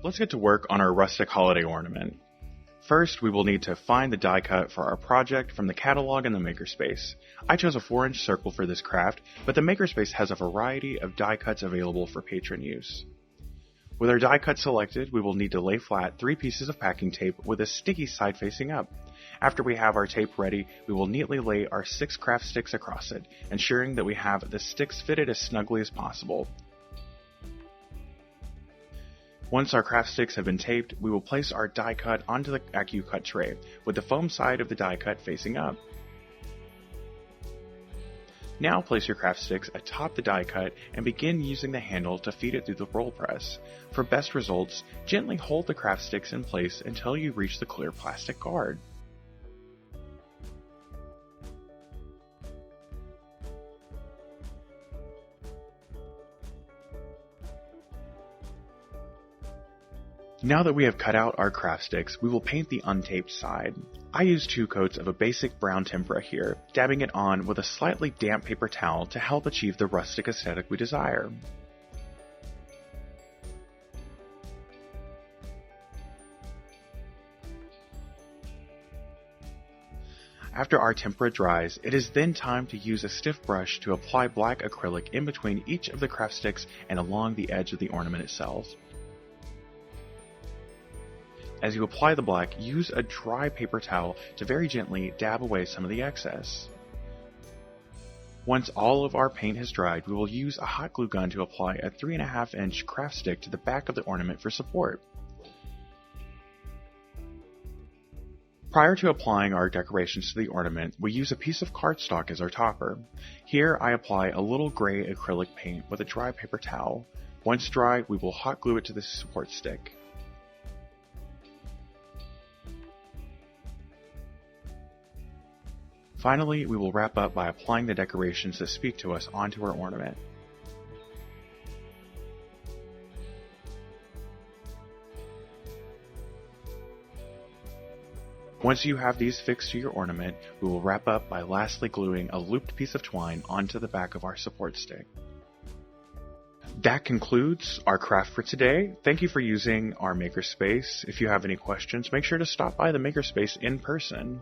Let's get to work on our rustic holiday ornament. First, we will need to find the die cut for our project from the catalog in the Makerspace. I chose a 4-inch circle for this craft, but the Makerspace has a variety of die cuts available for patron use. With our die cut selected, we will need to lay flat 3 pieces of packing tape with a sticky side facing up. After we have our tape ready, we will neatly lay our 6 craft sticks across it, ensuring that we have the sticks fitted as snugly as possible. Once our craft sticks have been taped, we will place our die cut onto the AccuCut tray, with the foam side of the die cut facing up. Now place your craft sticks atop the die cut and begin using the handle to feed it through the roll press. For best results, gently hold the craft sticks in place until you reach the clear plastic guard. Now that we have cut out our craft sticks, we will paint the untaped side. I use 2 coats of a basic brown tempera here, dabbing it on with a slightly damp paper towel to help achieve the rustic aesthetic we desire. After our tempera dries, it is then time to use a stiff brush to apply black acrylic in between each of the craft sticks and along the edge of the ornament itself. As you apply the black, use a dry paper towel to very gently dab away some of the excess. Once all of our paint has dried, we will use a hot glue gun to apply a 3.5-inch craft stick to the back of the ornament for support. Prior to applying our decorations to the ornament, we use a piece of cardstock as our topper. Here I apply a little gray acrylic paint with a dry paper towel. Once dry, we will hot glue it to the support stick. Finally, we will wrap up by applying the decorations that speak to us onto our ornament. Once you have these fixed to your ornament, we will wrap up by lastly gluing a looped piece of twine onto the back of our support stick. That concludes our craft for today. Thank you for using our Makerspace. If you have any questions, make sure to stop by the Makerspace in person.